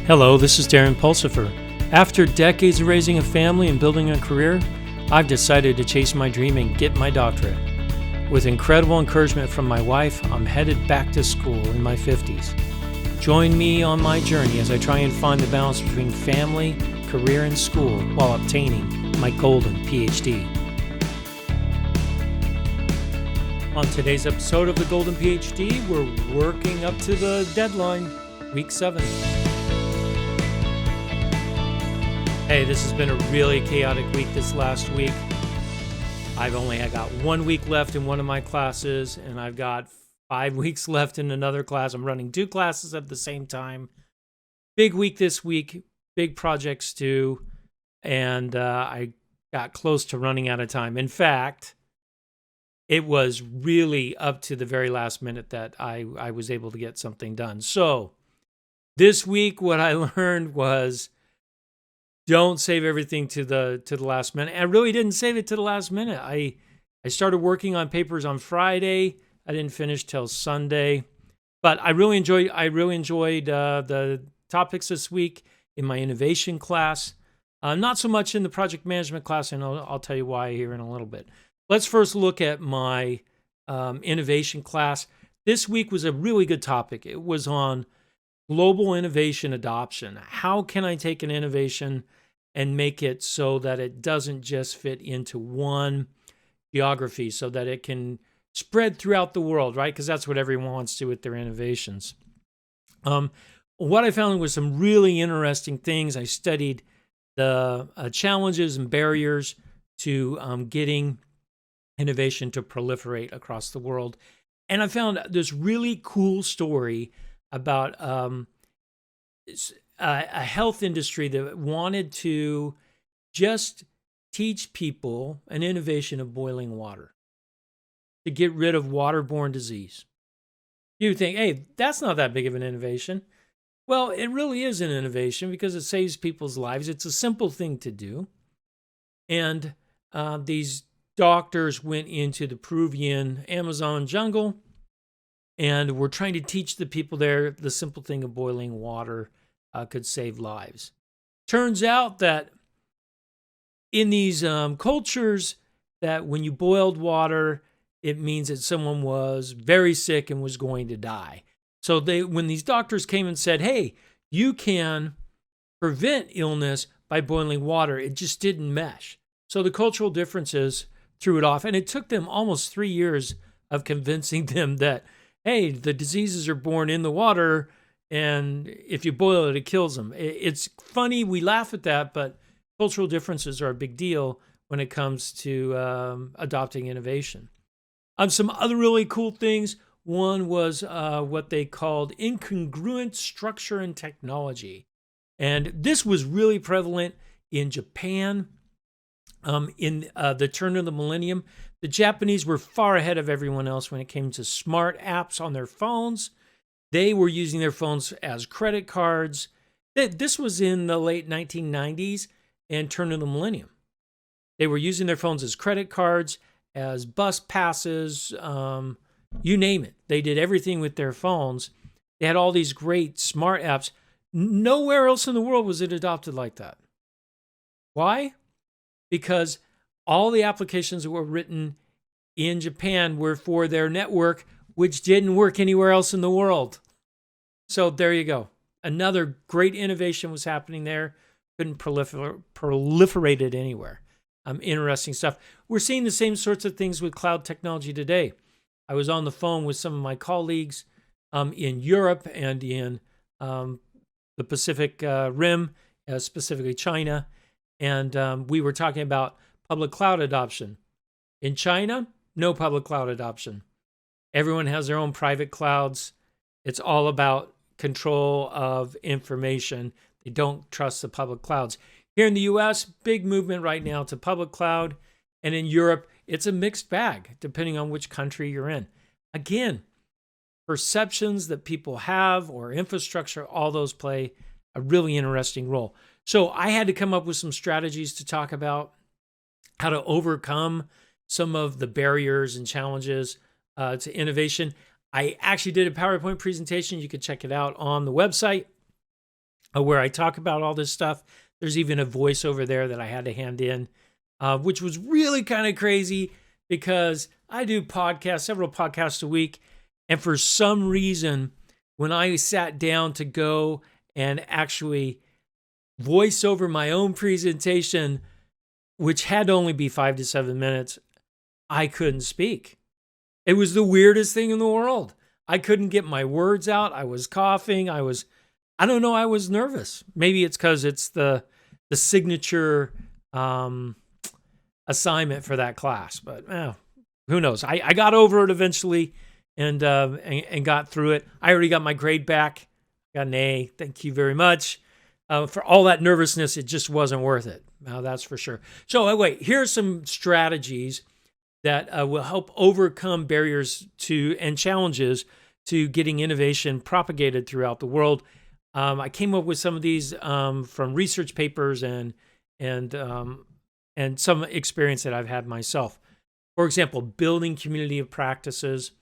Hello, this is Darren Pulsifer. After decades of raising a family and building a career, I've decided to chase my dream and get my doctorate. With incredible encouragement from my wife, I'm headed back to school in my 50s. Join me on my journey as I try and find the balance between family, career, and school while obtaining my golden PhD. On today's episode of the Golden PhD, we're working up to the deadline, week 7. Hey, this has been a really chaotic week this last week. I've only got 1 week left in one of my classes, and I've got 5 weeks left in another class. I'm running 2 classes at the same time. Big week this week, big projects too, and I got close to running out of time. In fact, it was really up to the very last minute that I was able to get something done. So this week, what I learned was don't save everything to the last minute. I really didn't save it to the last minute. I started working on papers on Friday. I didn't finish till Sunday, but I really enjoyed the topics this week in my innovation class. Not so much in the project management class, and I'll tell you why here in a little bit. Let's first look at my innovation class. This week was a really good topic. It was on global innovation adoption. How can I take an innovation and make it so that it doesn't just fit into one geography, so that it can spread throughout the world, right? Because that's what everyone wants to do with their innovations. What I found was some really interesting things. I studied the challenges and barriers to getting innovation to proliferate across the world. And I found this really cool story about a health industry that wanted to just teach people an innovation of boiling water to get rid of water-borne disease. You think, hey, that's not that big of an innovation. Well, it really is an innovation because it saves people's lives. It's a simple thing to do. And these doctors went into the Peruvian Amazon jungle and were trying to teach the people there the simple thing of boiling water could save lives. Turns out that in these cultures, that when you boiled water, it means that someone was very sick and was going to die. So when these doctors came and said, hey, you can prevent illness by boiling water, it just didn't mesh. So the cultural differences threw it off. And it took them almost 3 years of convincing them that, hey, the diseases are born in the water, and if you boil it, it kills them. It's funny, we laugh at that, but cultural differences are a big deal when it comes to adopting innovation. Some other really cool things. One was what they called incongruent structure and technology. And this was really prevalent in Japan. In the turn of the millennium, the Japanese were far ahead of everyone else when it came to smart apps on their phones. They were using their phones as credit cards. This was in the late 1990s and turn of the millennium. They were using their phones as credit cards, as bus passes, you name it. They did everything with their phones. They had all these great smart apps. Nowhere else in the world was it adopted like that. Why? Because all the applications that were written in Japan were for their network, which didn't work anywhere else in the world. So there you go. Another great innovation was happening there. Couldn't proliferate it anywhere. Interesting stuff. We're seeing the same sorts of things with cloud technology today. I was on the phone with some of my colleagues in Europe and in the Pacific Rim, specifically China. And we were talking about public cloud adoption. In China, no public cloud adoption. Everyone has their own private clouds. It's all about control of information. They don't trust the public clouds. Here in the US, big movement right now to public cloud. And in Europe, it's a mixed bag, depending on which country you're in. Again, perceptions that people have or infrastructure, all those play a really interesting role. So I had to come up with some strategies to talk about how to overcome some of the barriers and challenges to innovation. I actually did a PowerPoint presentation. You can check it out on the website. where I talk about all this stuff. There's even a voiceover there that I had to hand in, which was really kind of crazy because I do podcasts, several podcasts a week. And for some reason, when I sat down to go and actually voice over my own presentation, which had to only be 5 to 7 minutes, I couldn't speak. It was the weirdest thing in the world. I couldn't get my words out. I was coughing. I was nervous. Maybe it's because it's the signature assignment for that class, but who knows? I got over it eventually and got through it. I already got my grade back. Got an A. Thank you very much. For all that nervousness, it just wasn't worth it. That's for sure. So wait, here are some strategies that will help overcome barriers to and challenges to getting innovation propagated throughout the world. I came up with some of these from research papers and some experience that I've had myself. For example, building community of practices.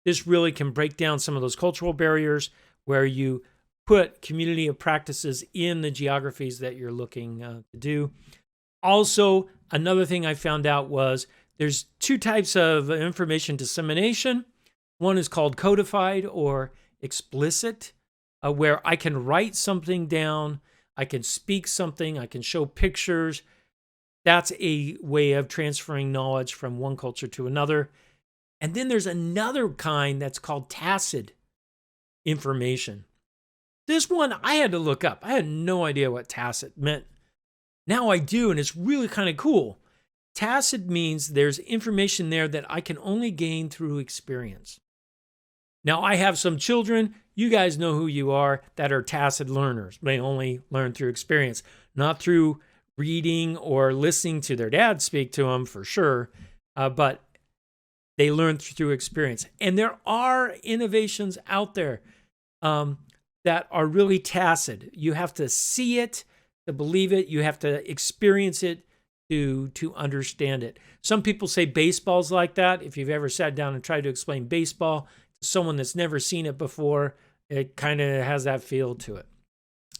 This really can break down some of those cultural barriers where you put community of practices in the geographies that you're looking to do. Also, another thing I found out was there's two types of information dissemination. One is called codified or explicit, where I can write something down, I can speak something, I can show pictures. That's a way of transferring knowledge from one culture to another. And then there's another kind that's called tacit information. This one I had to look up. I had no idea what tacit meant. Now I do, and it's really kind of cool. Tacit means there's information there that I can only gain through experience. Now, I have some children, you guys know who you are, that are tacit learners. They only learn through experience, not through reading or listening to their dad speak to them for sure, but they learn through experience. And there are innovations out there that are really tacit. You have to see it to believe it. You have to experience it to understand it. Some people say baseball's like that. If you've ever sat down and tried to explain baseball to someone that's never seen it before, it kind of has that feel to it.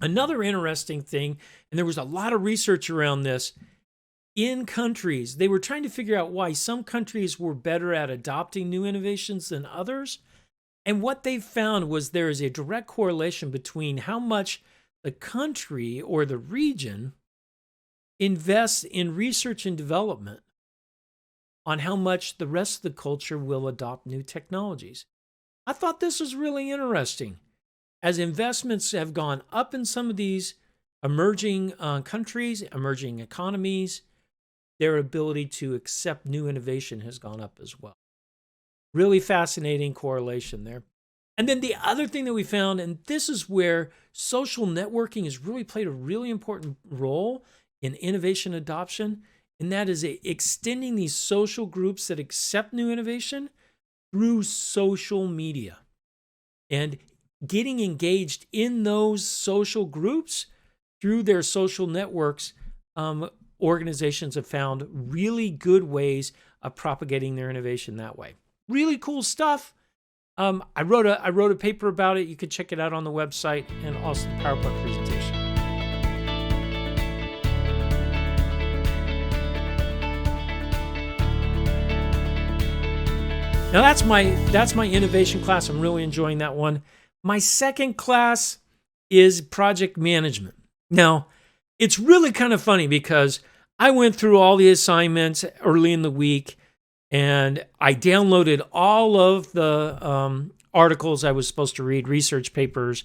Another interesting thing, and there was a lot of research around this, in countries, they were trying to figure out why some countries were better at adopting new innovations than others. And what they found was there is a direct correlation between how much the country or the region invests in research and development on how much the rest of the culture will adopt new technologies. I thought this was really interesting. As investments have gone up in some of these emerging countries, emerging economies, their ability to accept new innovation has gone up as well. Really fascinating correlation there. And then the other thing that we found, and this is where social networking has really played a really important role in innovation adoption, and that is extending these social groups that accept new innovation through social media. And getting engaged in those social groups through their social networks, organizations have found really good ways of propagating their innovation that way. Really cool stuff. I wrote a paper about it. You can check it out on the website and also the PowerPoint presentation. Now that's my innovation class. I'm really enjoying that one. My second class is project management. Now, it's really kind of funny because I went through all the assignments early in the week and I downloaded all of the articles I was supposed to read, research papers,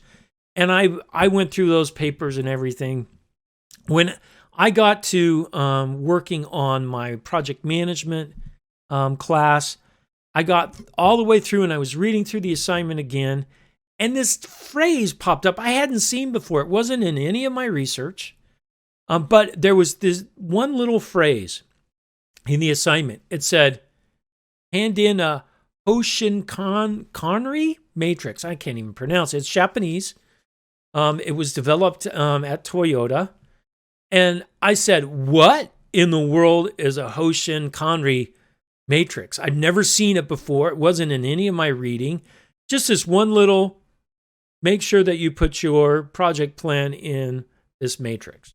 and I went through those papers and everything. When I got to working on my project management class, I got all the way through and I was reading through the assignment again, and this phrase popped up I hadn't seen before. It wasn't in any of my research, but there was this one little phrase in the assignment. It said, hand in a Hoshinkanri matrix. I can't even pronounce it. It's Japanese. It was developed at Toyota. And I said, what in the world is a Hoshinkanri matrix? I'd never seen it before. It wasn't in any of my reading. Just this one little make sure that you put your project plan in this matrix.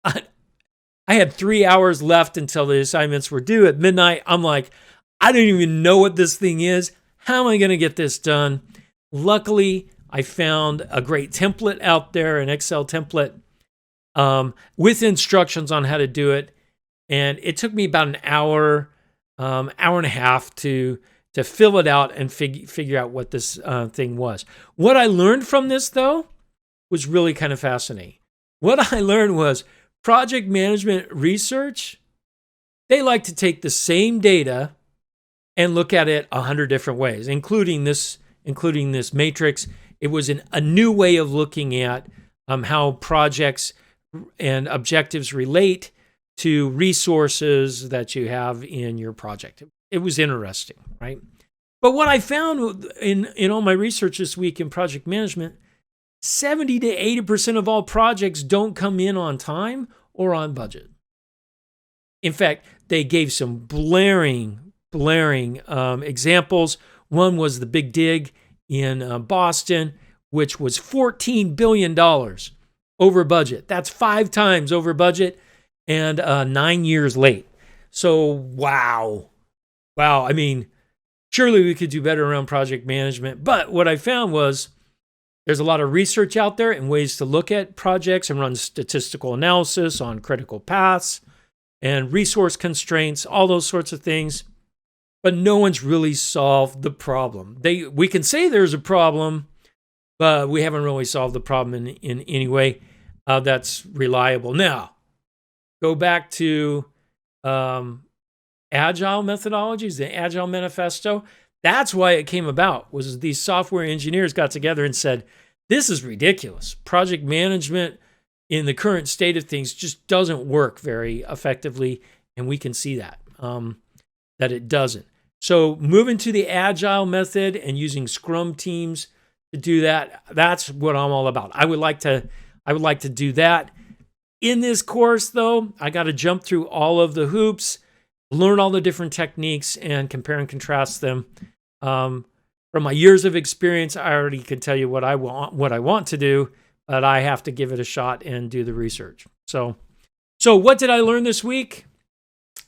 I had 3 hours left until the assignments were due at midnight. I'm like, I don't even know what this thing is. How am I going to get this done? Luckily, I found a great template out there, an Excel template with instructions on how to do it. And it took me about an hour, hour and a half to fill it out and figure out what this thing was. What I learned from this, though, was really kind of fascinating. What I learned was project management research, they like to take the same data and look at it 100 different ways, including this matrix. It was a new way of looking at how projects and objectives relate to resources that you have in your project. It was interesting, right? But what I found in all my research this week in project management, 70 to 80% of all projects don't come in on time or on budget. In fact, they gave some blaring examples. One was the Big Dig in Boston, which was $14 billion over budget. That's 5 times over budget and 9 years late. So, wow. I mean, surely we could do better around project management. But what I found was there's a lot of research out there and ways to look at projects and run statistical analysis on critical paths and resource constraints, all those sorts of things. But no one's really solved the problem. We can say there's a problem, but we haven't really solved the problem in any way that's reliable. Now, go back to agile methodologies, the Agile Manifesto. That's why it came about, was these software engineers got together and said, this is ridiculous. Project management in the current state of things just doesn't work very effectively, and we can see that it doesn't. So moving to the Agile method and using Scrum teams to do that, that's what I'm all about. I would like to do that. In this course, though, I got to jump through all of the hoops, learn all the different techniques, and compare and contrast them. From my years of experience, I already can tell you what I want to do, but I have to give it a shot and do the research. So what did I learn this week?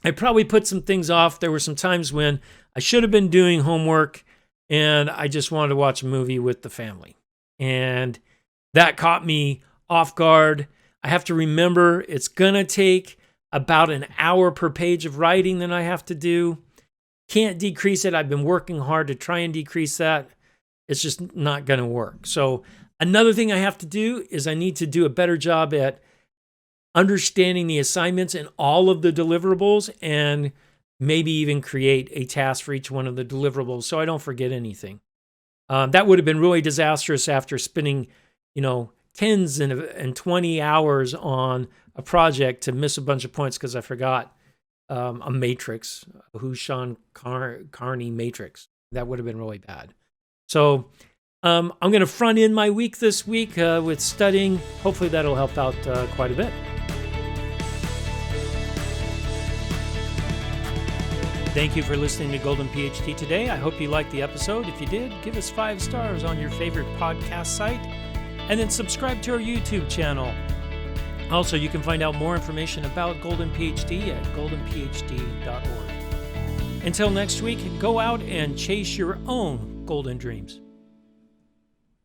I probably put some things off. There were some times when I should have been doing homework and I just wanted to watch a movie with the family. And that caught me off guard. I have to remember it's going to take about an hour per page of writing that I have to do. Can't decrease it. I've been working hard to try and decrease that. It's just not going to work. So another thing I have to do is I need to do a better job at understanding the assignments and all of the deliverables, and maybe even create a task for each one of the deliverables so I don't forget anything. That would have been really disastrous after spending, tens and 20 hours on a project to miss a bunch of points because I forgot a matrix, a Hushan Carney matrix. That would have been really bad. So I'm going to front end my week this week with studying. Hopefully that'll help out quite a bit. Thank you for listening to Golden PhD today. I hope you liked the episode. If you did, give us 5 stars on your favorite podcast site, and then subscribe to our YouTube channel. Also, you can find out more information about Golden PhD at goldenphd.org. Until next week, go out and chase your own golden dreams.